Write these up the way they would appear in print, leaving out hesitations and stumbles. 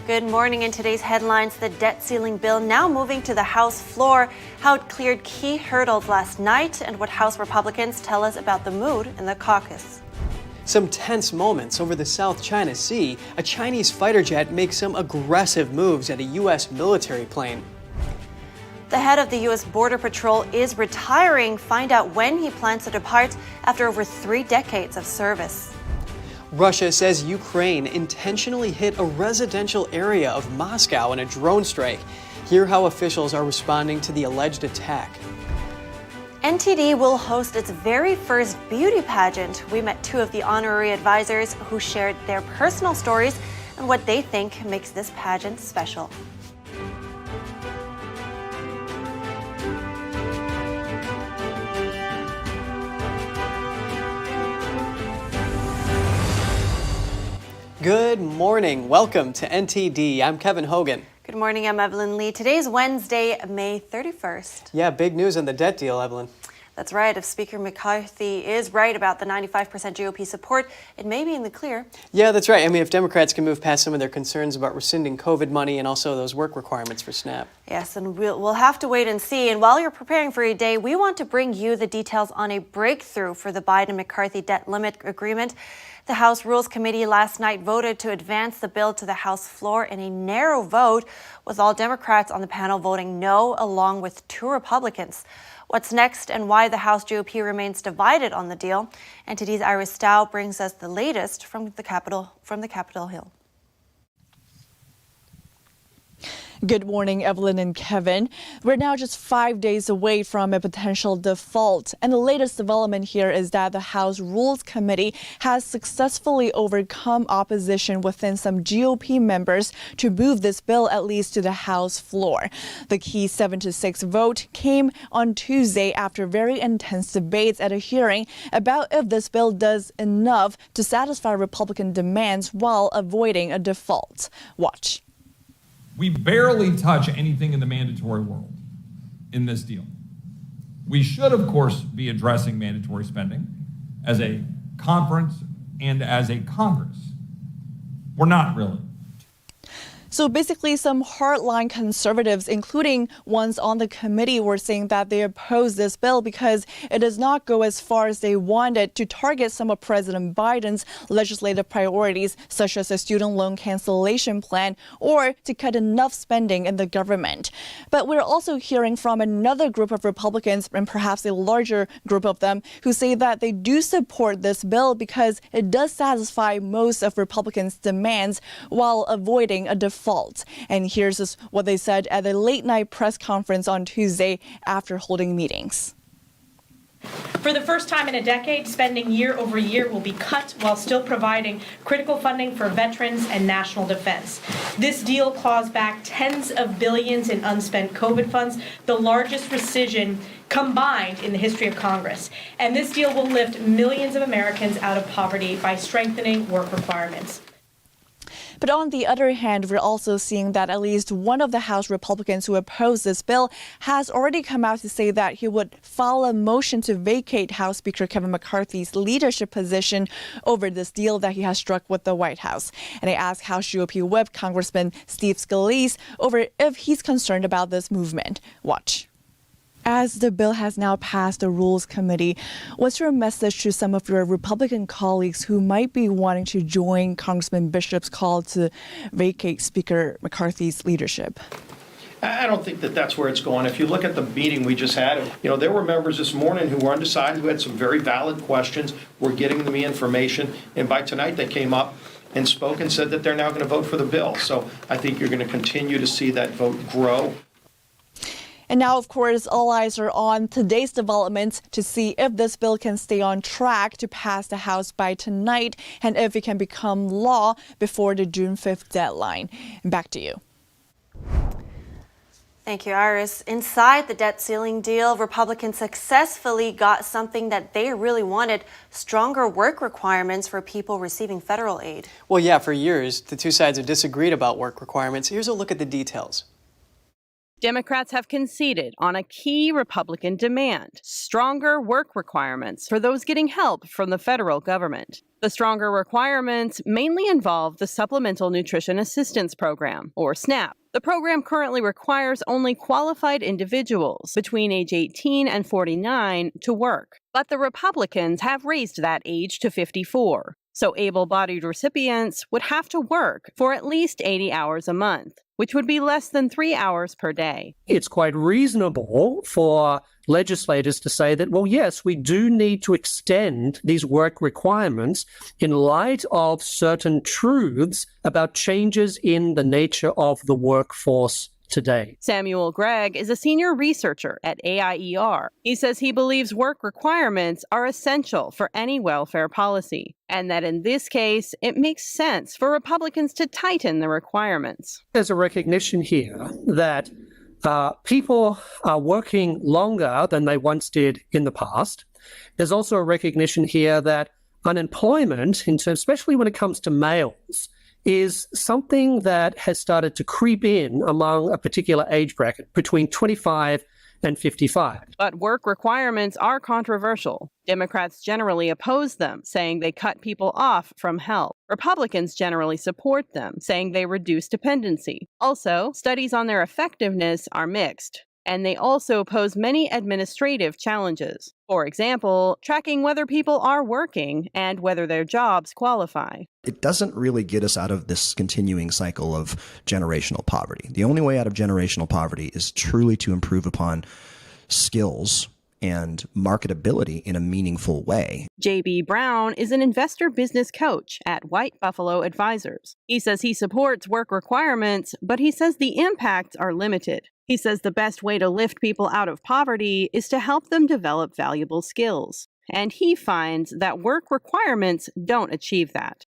Good morning. In today's headlines, the debt ceiling bill now moving to the House floor, how it cleared key hurdles last night, and what House Republicans tell us about the mood in the caucus. Some tense moments over the South China Sea. A Chinese fighter jet makes some aggressive moves at a U.S. military plane. The head of the U.S. Border Patrol is retiring. Find out when he plans to depart after over 3 decades of service. Russia says Ukraine intentionally hit a residential area of Moscow in a drone strike. Hear how officials are responding to the alleged attack. NTD will host its very first beauty pageant. We met 2 of the honorary advisors who shared their personal stories and what they think makes this pageant special. Good morning. Welcome to NTD. I'm Kevin Hogan. Good morning, I'm Evelyn Lee. Today's Wednesday, May 31st. Yeah, big news on the debt deal, Evelyn. That's right. If Speaker McCarthy is right about the 95% GOP support, it may be in the clear. Yeah, that's right. I mean, if Democrats can move past some of their concerns about rescinding COVID money and also those work requirements for SNAP. Yes, and we'll have to wait and see. And while you're preparing for your day, we want to bring you the details on a breakthrough for the Biden-McCarthy debt limit agreement. The House Rules Committee last night voted to advance the bill to the House floor in a narrow vote, with all Democrats on the panel voting no, along with 2 Republicans. What's next and why the House GOP remains divided on the deal? NTD's Iris Stow brings us the latest from the Capitol Hill. Good morning, Evelyn and Kevin. We're now just 5 days away from a potential default. And the latest development here is that the House Rules Committee has successfully overcome opposition within some GOP members to move this bill at least to the House floor. The key 7-6 vote came on Tuesday after very intense debates at a hearing about if this bill does enough to satisfy Republican demands while avoiding a default. Watch. We barely touch anything in the mandatory world in this deal. We should, of course, be addressing mandatory spending as a conference and as a Congress. We're not really. So basically, some hardline conservatives, including ones on the committee, were saying that they oppose this bill because it does not go as far as they wanted to target some of President Biden's legislative priorities, such as a student loan cancellation plan, or to cut enough spending in the government. But we're also hearing from another group of Republicans, and perhaps a larger group of them, who say that they do support this bill because it does satisfy most of Republicans' demands while avoiding a default. And here's what they said at a late-night press conference on Tuesday after holding meetings. For the first time in a decade, spending year over year will be cut while still providing critical funding for veterans and national defense. This deal claws back tens of billions in unspent COVID funds, the largest rescission combined in the history of Congress. And this deal will lift millions of Americans out of poverty by strengthening work requirements. But on the other hand, we're also seeing that at least one of the House Republicans who oppose this bill has already come out to say that he would file a motion to vacate House Speaker Kevin McCarthy's leadership position over this deal that he has struck with the White House. And I asked House GOP Whip Congressman Steve Scalise over if he's concerned about this movement. Watch. As the bill has now passed the Rules Committee, what's your message to some of your Republican colleagues who might be wanting to join Congressman Bishop's call to vacate Speaker McCarthy's leadership? I don't think that that's where it's going. If you look at the meeting we just had, there were members this morning who were undecided, who had some very valid questions. We're getting them the information. And by tonight, they came up and spoke and said that they're now going to vote for the bill. So I think you're going to continue to see that vote grow. And now, of course, all eyes are on today's developments to see if this bill can stay on track to pass the House by tonight and if it can become law before the June 5th deadline. Back to you. Thank you, Iris. Inside the debt ceiling deal, Republicans successfully got something that they really wanted: stronger work requirements for people receiving federal aid. Well, yeah, for years, the 2 sides have disagreed about work requirements. Here's a look at the details. Democrats have conceded on a key Republican demand: stronger work requirements for those getting help from the federal government. The stronger requirements mainly involve the Supplemental Nutrition Assistance Program, or SNAP. The program currently requires only qualified individuals between age 18 and 49 to work. But the Republicans have raised that age to 54. So able-bodied recipients would have to work for at least 80 hours a month, which would be less than 3 hours per day. It's quite reasonable for legislators to say that, well, yes, we do need to extend these work requirements in light of certain truths about changes in the nature of the workforce today. Samuel Gregg is a senior researcher at AIER. He says he believes work requirements are essential for any welfare policy, and that in this case, it makes sense for Republicans to tighten the requirements. There's a recognition here that people are working longer than they once did in the past. There's also a recognition here that unemployment, especially when it comes to males, is something that has started to creep in among a particular age bracket between 25 and 55. But work requirements are controversial. Democrats generally oppose them, saying they cut people off from help. Republicans generally support them, saying they reduce dependency. Also, studies on their effectiveness are mixed, and they also pose many administrative challenges. For example, tracking whether people are working and whether their jobs qualify. It doesn't really get us out of this continuing cycle of generational poverty. The only way out of generational poverty is truly to improve upon skills and marketability in a meaningful way. J.B. Brown is an investor business coach at White Buffalo Advisors. He says he supports work requirements, but he says the impacts are limited. He says the best way to lift people out of poverty is to help them develop valuable skills. And he finds that work requirements don't achieve that.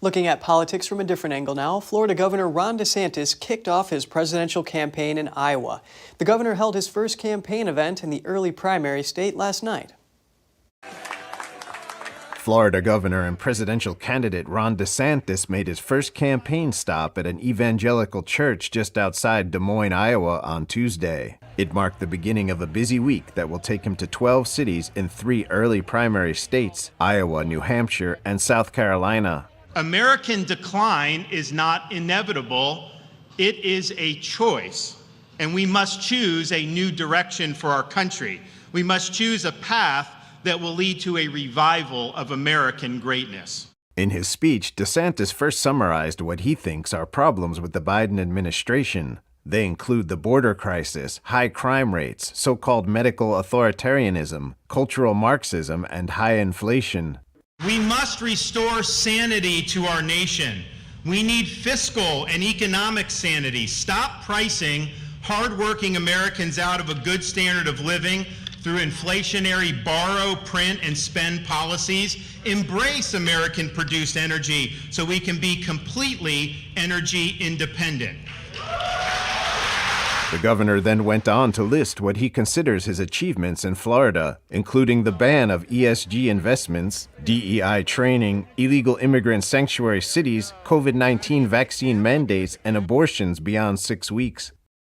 Looking at politics from a different angle now, Florida Governor Ron DeSantis kicked off his presidential campaign in Iowa. The governor held his first campaign event in the early primary state last night. Florida governor and presidential candidate Ron DeSantis made his first campaign stop at an evangelical church just outside Des Moines, Iowa on Tuesday. It marked the beginning of a busy week that will take him to 12 cities in 3 early primary states: Iowa, New Hampshire, and South Carolina. American decline is not inevitable. It is a choice, and we must choose a new direction for our country. We must choose a path that will lead to a revival of American greatness. In his speech, DeSantis first summarized what he thinks are problems with the Biden administration. They include the border crisis, high crime rates, so-called medical authoritarianism, cultural Marxism, and high inflation. We must restore sanity to our nation. We need fiscal and economic sanity. Stop pricing hardworking Americans out of a good standard of living through inflationary borrow, print, and spend policies. Embrace American-produced energy so we can be completely energy independent. The governor then went on to list what he considers his achievements in Florida, including the ban of ESG investments, DEI training, illegal immigrant sanctuary cities, COVID-19 vaccine mandates, and abortions beyond 6 weeks.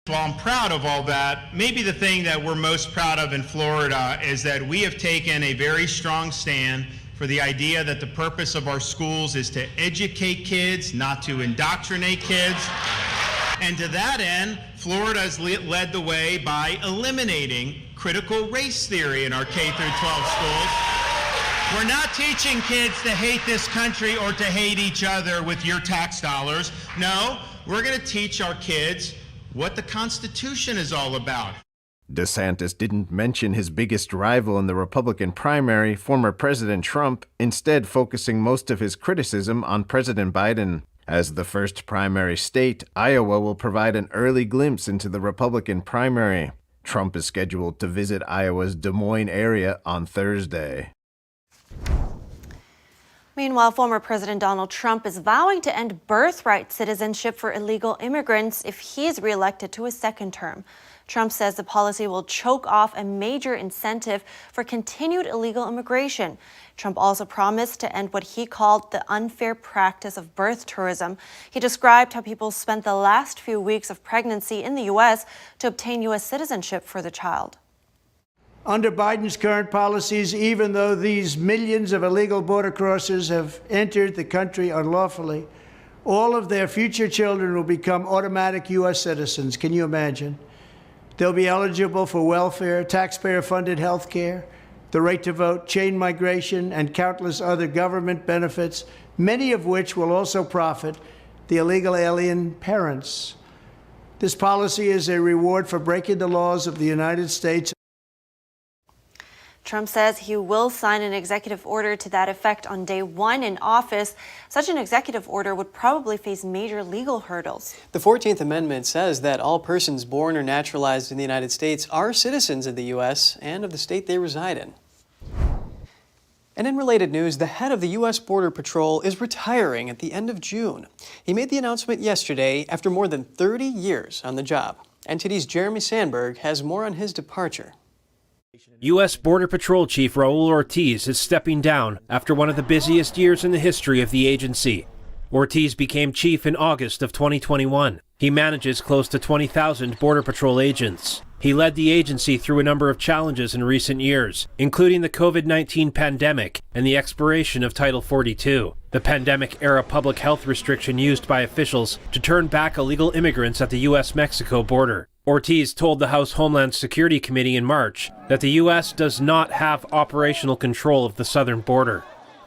While I'm proud of all that, maybe the thing that we're most proud of in Florida is that we have taken a very strong stand for the idea that the purpose of our schools is to educate kids, not to indoctrinate kids. And to that end, Florida has led the way by eliminating critical race theory in our K through 12 schools. We're not teaching kids to hate this country or to hate each other with your tax dollars. No, we're going to teach our kids what the Constitution is all about. DeSantis didn't mention his biggest rival in the Republican primary, former President Trump, instead focusing most of his criticism on President Biden. As the first primary state, Iowa will provide an early glimpse into the Republican primary. Trump is scheduled to visit Iowa's Des Moines area on Thursday. Meanwhile, former President Donald Trump is vowing to end birthright citizenship for illegal immigrants if he's reelected to a second term. Trump says the policy will choke off a major incentive for continued illegal immigration. Trump also promised to end what he called the unfair practice of birth tourism. He described how people spent the last few weeks of pregnancy in the U.S. to obtain U.S. citizenship for the child. Under Biden's current policies, even though these millions of illegal border crossers have entered the country unlawfully, all of their future children will become automatic U.S. citizens. Can you imagine? They'll be eligible for welfare, taxpayer-funded health care, the right to vote, chain migration, and countless other government benefits, many of which will also profit the illegal alien parents. This policy is a reward for breaking the laws of the United States. Trump says he will sign an executive order to that effect on day one in office. Such an executive order would probably face major legal hurdles. The 14th Amendment says that all persons born or naturalized in the United States are citizens of the U.S. and of the state they reside in. And in related news, the head of the U.S. Border Patrol is retiring at the end of June. He made the announcement yesterday after more than 30 years on the job. NTD's Jeremy Sandberg has more on his departure. U.S. Border Patrol Chief Raul Ortiz is stepping down after one of the busiest years in the history of the agency. Ortiz became chief in August of 2021. He manages close to 20,000 Border Patrol agents. He led the agency through a number of challenges in recent years, including the COVID-19 pandemic and the expiration of Title 42, the pandemic-era public health restriction used by officials to turn back illegal immigrants at the U.S.-Mexico border. Ortiz told the House Homeland Security Committee in March that the U.S. does not have operational control of the southern border.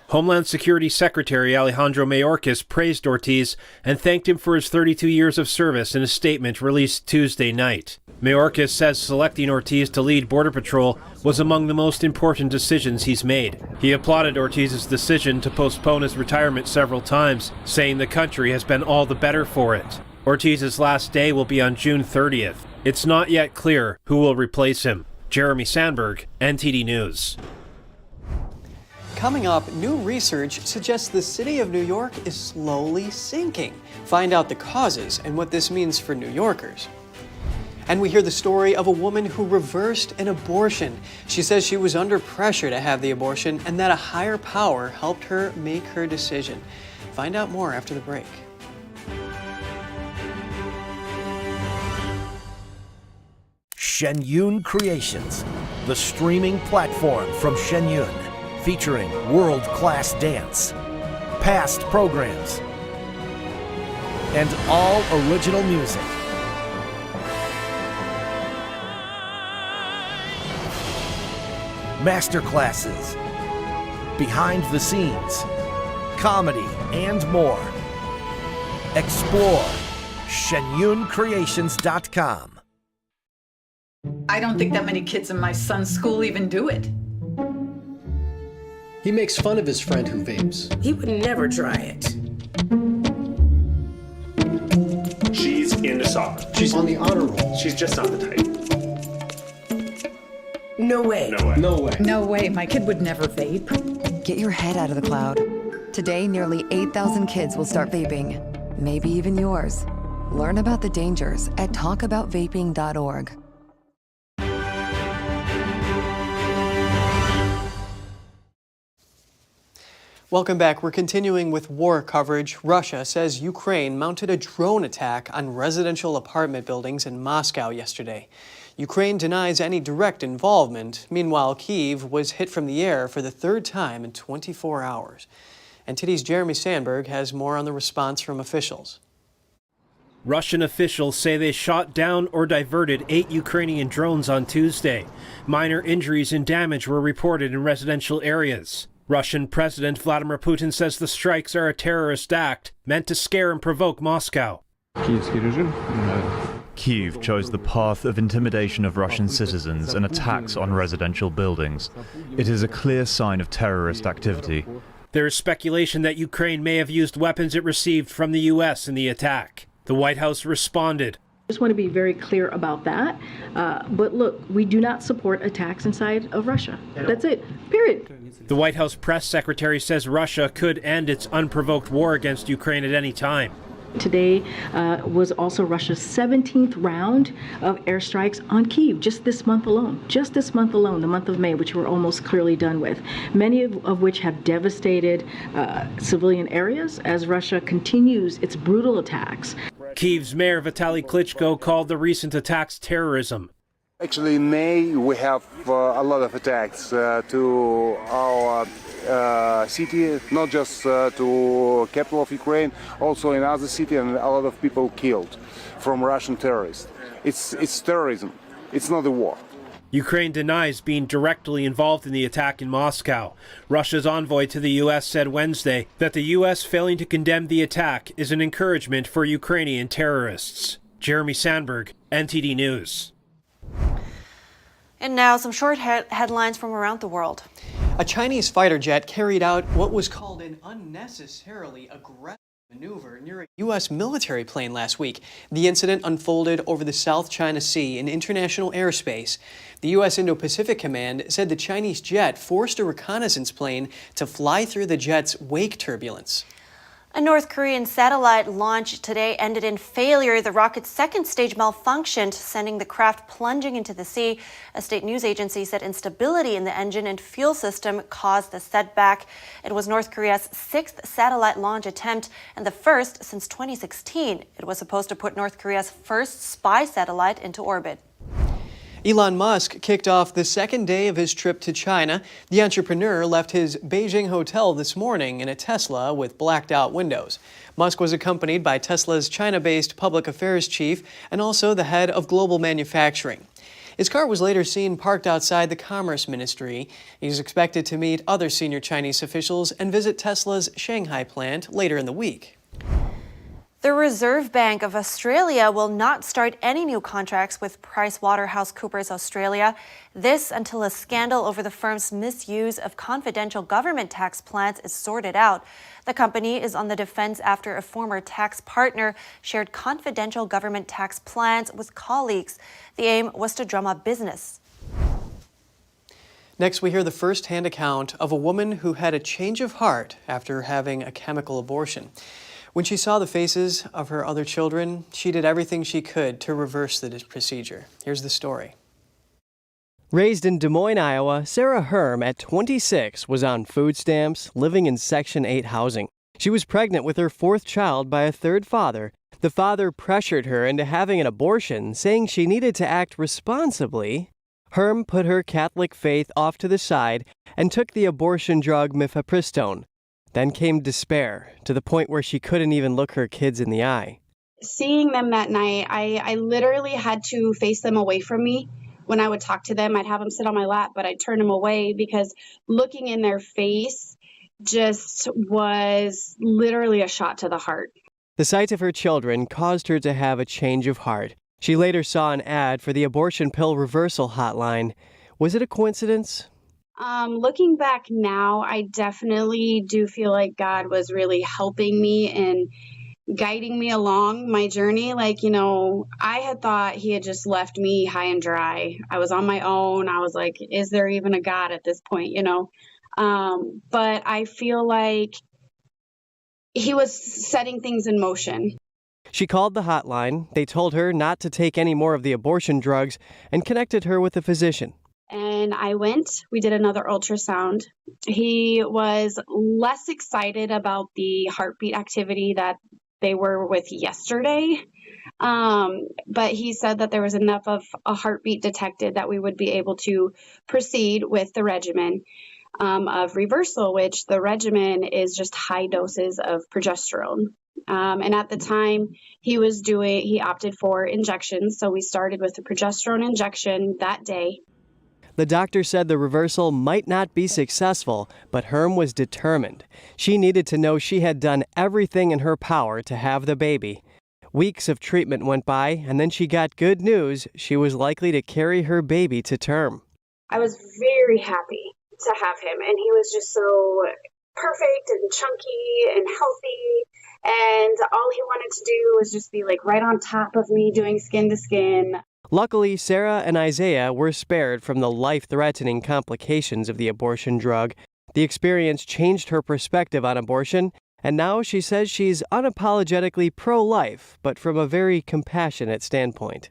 Homeland Security Secretary Alejandro Mayorkas praised Ortiz and thanked him for his 32 years of service in a statement released Tuesday night. Mayorkas says selecting Ortiz to lead Border Patrol was among the most important decisions he's made. He applauded Ortiz's decision to postpone his retirement several times, saying the country has been all the better for it. Ortiz's last day will be on June 30th. It's not yet clear who will replace him. Jeremy Sandberg, NTD News. Coming up, new research suggests the city of New York is slowly sinking. Find out the causes and what this means for New Yorkers. And we hear the story of a woman who reversed an abortion. She says she was under pressure to have the abortion and that a higher power helped her make her decision. Find out more after the break. Shen Yun Creations, the streaming platform from Shen Yun, featuring world-class dance, past programs, and all original music. Masterclasses, behind the scenes, comedy, and more. Explore shenyuncreations.com. I don't think that many kids in my son's school even do it. He makes fun of his friend who vapes. He would never try it. She's into soccer. She's on the honor roll. She's just not the type. No way. No way. No way. No way, my kid would never vape. Get your head out of the cloud. Today, nearly 8,000 kids will start vaping. Maybe even yours. Learn about the dangers at talkaboutvaping.org. Welcome back. We're continuing with war coverage. Russia says Ukraine mounted a drone attack on residential apartment buildings in Moscow yesterday. Ukraine denies any direct involvement. Meanwhile, Kyiv was hit from the air for the third time in 24 hours. NTD's Jeremy Sandberg has more on the response from officials. Russian officials say they shot down or diverted 8 Ukrainian drones on Tuesday. Minor injuries and damage were reported in residential areas. Russian President Vladimir Putin says the strikes are a terrorist act meant to scare and provoke Moscow. Kyiv chose the path of intimidation of Russian citizens and attacks on residential buildings. It is a clear sign of terrorist activity. There is speculation that Ukraine may have used weapons it received from the U.S. in the attack. The White House responded. Just want to be very clear about that. But look, we do not support attacks inside of Russia. That's it, period. The White House press secretary says Russia could end its unprovoked war against Ukraine at any time. Today was also Russia's 17th round of airstrikes on Kyiv, just this month alone. Just this month alone, the month of May, which we're almost clearly done with. Many of which have devastated civilian areas as Russia continues its brutal attacks. Kyiv's mayor Vitaly Klitschko called the recent attacks terrorism. Actually, in May, we have a lot of attacks to our city, not just to capital of Ukraine, also in other cities, and a lot of people killed from Russian terrorists. It's terrorism. It's not a war. Ukraine denies being directly involved in the attack in Moscow. Russia's envoy to the U.S. said Wednesday that the U.S. failing to condemn the attack is an encouragement for Ukrainian terrorists. Jeremy Sandberg, NTD News. And now some short headlines from around the world. A Chinese fighter jet carried out what was called an unnecessarily aggressive maneuver near a U.S. military plane last week. The incident unfolded over the South China Sea in international airspace. The U.S. Indo-Pacific Command said the Chinese jet forced a reconnaissance plane to fly through the jet's wake turbulence. A North Korean satellite launch today ended in failure. The rocket's second stage malfunctioned, sending the craft plunging into the sea. A state news agency said instability in the engine and fuel system caused the setback. It was North Korea's sixth satellite launch attempt and the first since 2016. It was supposed to put North Korea's first spy satellite into orbit. Elon Musk kicked off the second day of his trip to China. The entrepreneur left his Beijing hotel this morning in a Tesla with blacked out windows. Musk was accompanied by Tesla's China-based public affairs chief and also the head of global manufacturing. His car was later seen parked outside the Commerce Ministry. He's expected to meet other senior Chinese officials and visit Tesla's Shanghai plant later in the week. The Reserve Bank of Australia will not start any new contracts with PricewaterhouseCoopers Australia. This until a scandal over the firm's misuse of confidential government tax plans is sorted out. The company is on the defense after a former tax partner shared confidential government tax plans with colleagues. The aim was to drum up business. Next, we hear the first-hand account of a woman who had a change of heart after having a chemical abortion. When she saw the faces of her other children, she did everything she could to reverse the procedure. Here's the story. Raised in Des Moines, Iowa, Sarah Herm, at 26, was on food stamps, living in Section 8 housing. She was pregnant with her fourth child by a third father. The father pressured her into having an abortion, saying she needed to act responsibly. Herm put her Catholic faith off to the side and took the abortion drug mifepristone. Then came despair, to the point where she couldn't even look her kids in the eye. Seeing them that night, I literally had to face them away from me. When I would talk to them, I'd have them sit on my lap, but I'd turn them away because looking in their face just was literally a shot to the heart. The sight of her children caused her to have a change of heart. She later saw an ad for the abortion pill reversal hotline. Was it a coincidence? Looking back now, I definitely do feel like God was really helping me and guiding me along my journey. Like, I had thought he had just left me high and dry. I was on my own. I was like, is there even a God at this point, But I feel like he was setting things in motion. She called the hotline. They told her not to take any more of the abortion drugs and connected her with a physician. And I went, we did another ultrasound. He was less excited about the heartbeat activity that they were with yesterday. But he said that there was enough of a heartbeat detected that we would be able to proceed with the regimen of reversal, which the regimen is just high doses of progesterone. And at the time he opted for injections. So we started with the progesterone injection that day. The doctor said the reversal might not be successful, but Herm was determined. She needed to know she had done everything in her power to have the baby. Weeks of treatment went by, and then she got good news. She was likely to carry her baby to term. I was very happy to have him, and he was just so perfect and chunky and healthy. And all he wanted to do was just be like right on top of me doing skin to skin. Luckily, Sarah and Isaiah were spared from the life-threatening complications of the abortion drug. The experience changed her perspective on abortion, and now she says she's unapologetically pro-life, but from a very compassionate standpoint.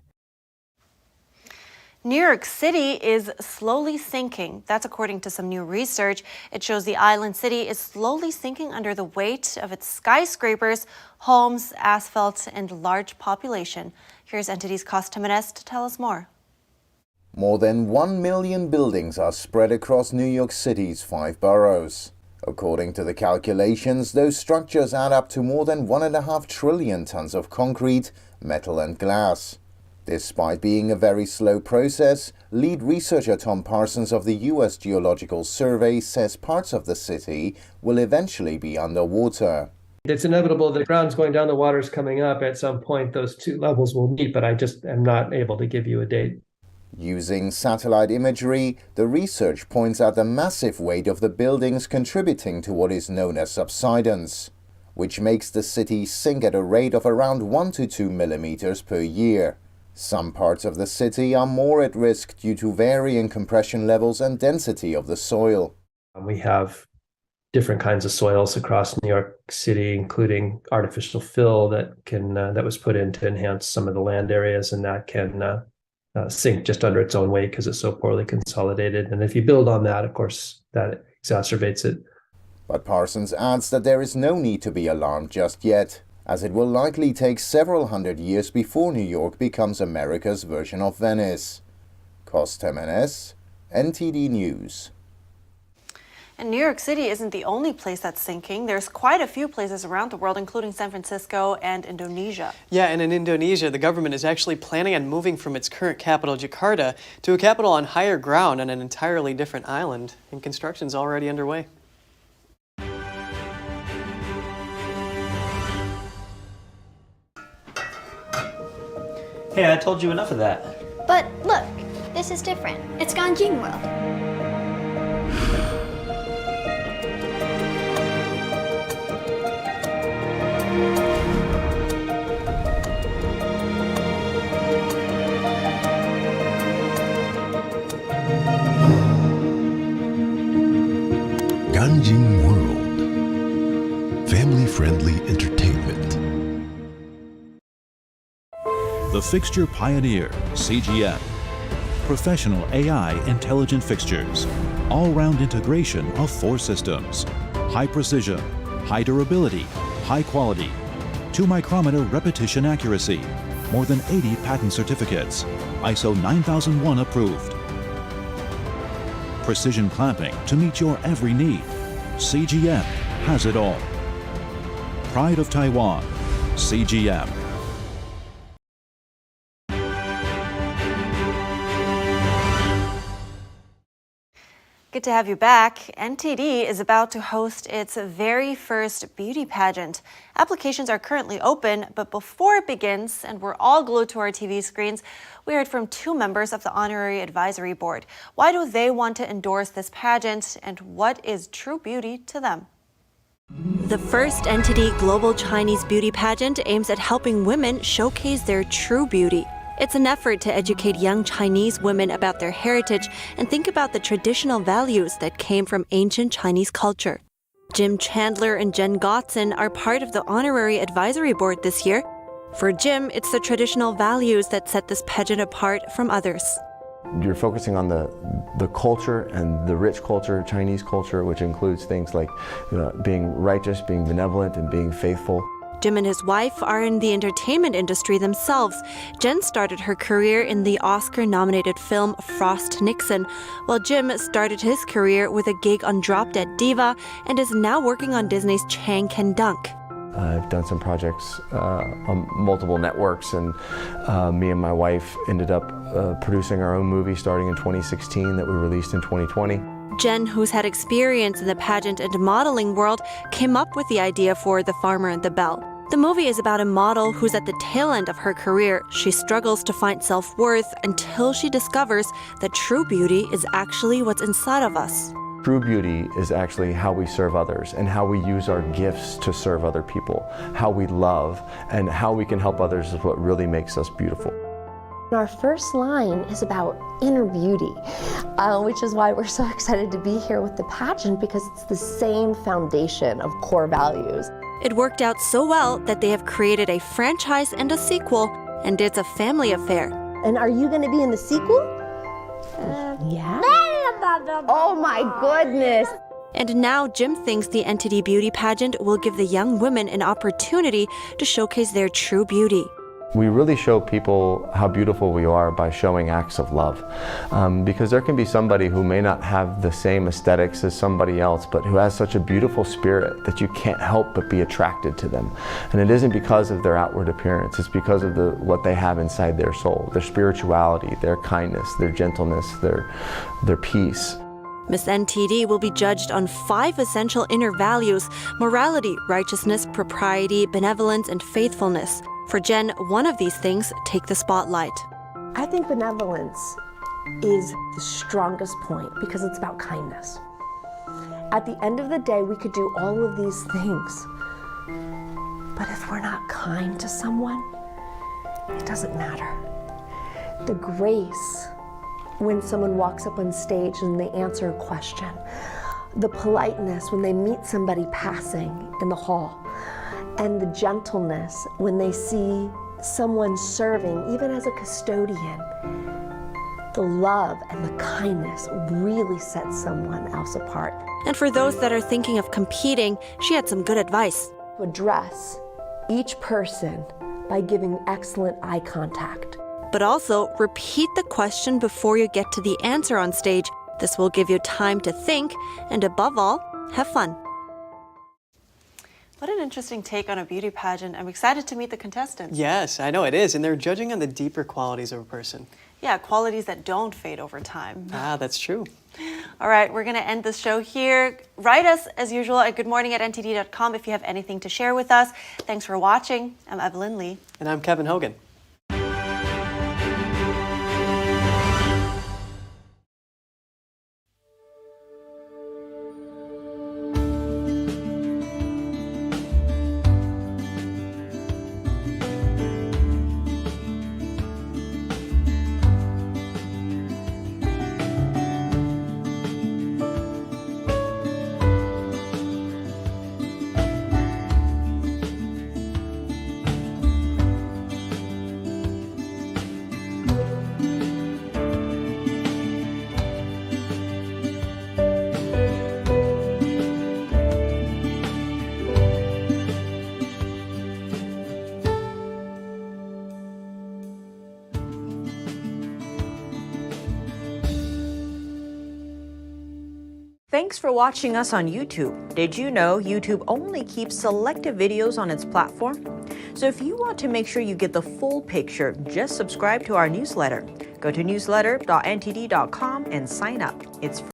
New York City is slowly sinking. That's according to some new research. It shows the island city is slowly sinking under the weight of its skyscrapers, homes, asphalt, and large population. Here's NTD's Costa Jimenez to tell us more. More than 1 million buildings are spread across New York City's 5 boroughs. According to the calculations, those structures add up to more than 1.5 trillion tons of concrete, metal and glass. Despite being a very slow process, lead researcher Tom Parsons of the U.S. Geological Survey says parts of the city will eventually be underwater. It's inevitable the ground's going down, the water's coming up. At some point, those two levels will meet, but I just am not able to give you a date. Using satellite imagery, the research points out the massive weight of the buildings contributing to what is known as subsidence, which makes the city sink at a rate of around 1 to 2 millimeters per year. Some parts of the city are more at risk due to varying compression levels and density of the soil. We have different kinds of soils across New York City, including artificial fill that was put in to enhance some of the land areas, and that can sink just under its own weight because it's so poorly consolidated. And if you build on that, of course, that exacerbates it. But Parsons adds that there is no need to be alarmed just yet, as it will likely take several hundred years before New York becomes America's version of Venice. Costa Jimenez, NTD News. And New York City isn't the only place that's sinking. There's quite a few places around the world, including San Francisco and Indonesia. Yeah, and in Indonesia, the government is actually planning on moving from its current capital, Jakarta, to a capital on higher ground on an entirely different island, and construction's already underway. Hey, I told you enough of that. But look, this is different. It's Ganjing World. Ganjing World. Family-friendly entertainment. The Fixture Pioneer, CGM. Professional AI intelligent fixtures. All-round integration of 4 systems. High precision, high durability, high quality. 2-micrometer repetition accuracy. More than 80 patent certificates. ISO 9001 approved. Precision clamping to meet your every need. CGM has it all. Pride of Taiwan, CGM. Good to have you back. NTD is about to host its very first beauty pageant. Applications are currently open, but before it begins, and we're all glued to our TV screens, we heard from 2 members of the Honorary Advisory Board. Why do they want to endorse this pageant, and what is true beauty to them? The first NTD Global Chinese Beauty Pageant aims at helping women showcase their true beauty. It's an effort to educate young Chinese women about their heritage and think about the traditional values that came from ancient Chinese culture. Jim Chandler and Jen Gotson are part of the Honorary Advisory Board this year. For Jim, it's the traditional values that set this pageant apart from others. You're focusing on the culture and the rich culture, Chinese culture, which includes things like being righteous, being benevolent, and being faithful. Jim and his wife are in the entertainment industry themselves. Jen started her career in the Oscar-nominated film Frost Nixon, while Jim started his career with a gig on Drop Dead Diva and is now working on Disney's Chang Can Dunk. I've done some projects on multiple networks, and me and my wife ended up producing our own movie starting in 2016 that we released in 2020. Jen, who's had experience in the pageant and modeling world, came up with the idea for The Farmer and the Belle. The movie is about a model who's at the tail end of her career. She struggles to find self-worth until she discovers that true beauty is actually what's inside of us. True beauty is actually how we serve others and how we use our gifts to serve other people. How we love and how we can help others is what really makes us beautiful. Our first line is about inner beauty, which is why we're so excited to be here with the pageant, because it's the same foundation of core values. It worked out so well that they have created a franchise and a sequel, and it's a family affair. And are you going to be in the sequel? Yeah. Oh my goodness. And now Jim thinks the NTD Beauty Pageant will give the young women an opportunity to showcase their true beauty. We really show people how beautiful we are by showing acts of love. Because there can be somebody who may not have the same aesthetics as somebody else, but who has such a beautiful spirit that you can't help but be attracted to them. And it isn't because of their outward appearance, it's because of what they have inside their soul, their spirituality, their kindness, their gentleness, their peace. Miss NTD will be judged on 5 essential inner values: morality, righteousness, propriety, benevolence, and faithfulness. For Jen, one of these things take the spotlight. I think benevolence is the strongest point because it's about kindness. At the end of the day, we could do all of these things, but if we're not kind to someone, it doesn't matter. The grace when someone walks up on stage and they answer a question, the politeness when they meet somebody passing in the hall, and the gentleness when they see someone serving, even as a custodian. The love and the kindness really sets someone else apart. And for those that are thinking of competing, she had some good advice. Address each person by giving excellent eye contact. But also, repeat the question before you get to the answer on stage. This will give you time to think, and above all, have fun. What an interesting take on a beauty pageant. I'm excited to meet the contestants. Yes, I know it is, and they're judging on the deeper qualities of a person. Yeah, qualities that don't fade over time. Ah, that's true. All right, we're going to end the show here. Write us, as usual, at goodmorning@ntd.com if you have anything to share with us. Thanks for watching. I'm Evelyn Lee. And I'm Kevin Hogan. Thanks for watching us on YouTube. Did you know YouTube only keeps selective videos on its platform? So if you want to make sure you get the full picture, just subscribe to our newsletter. Go to newsletter.ntd.com and sign up. It's free.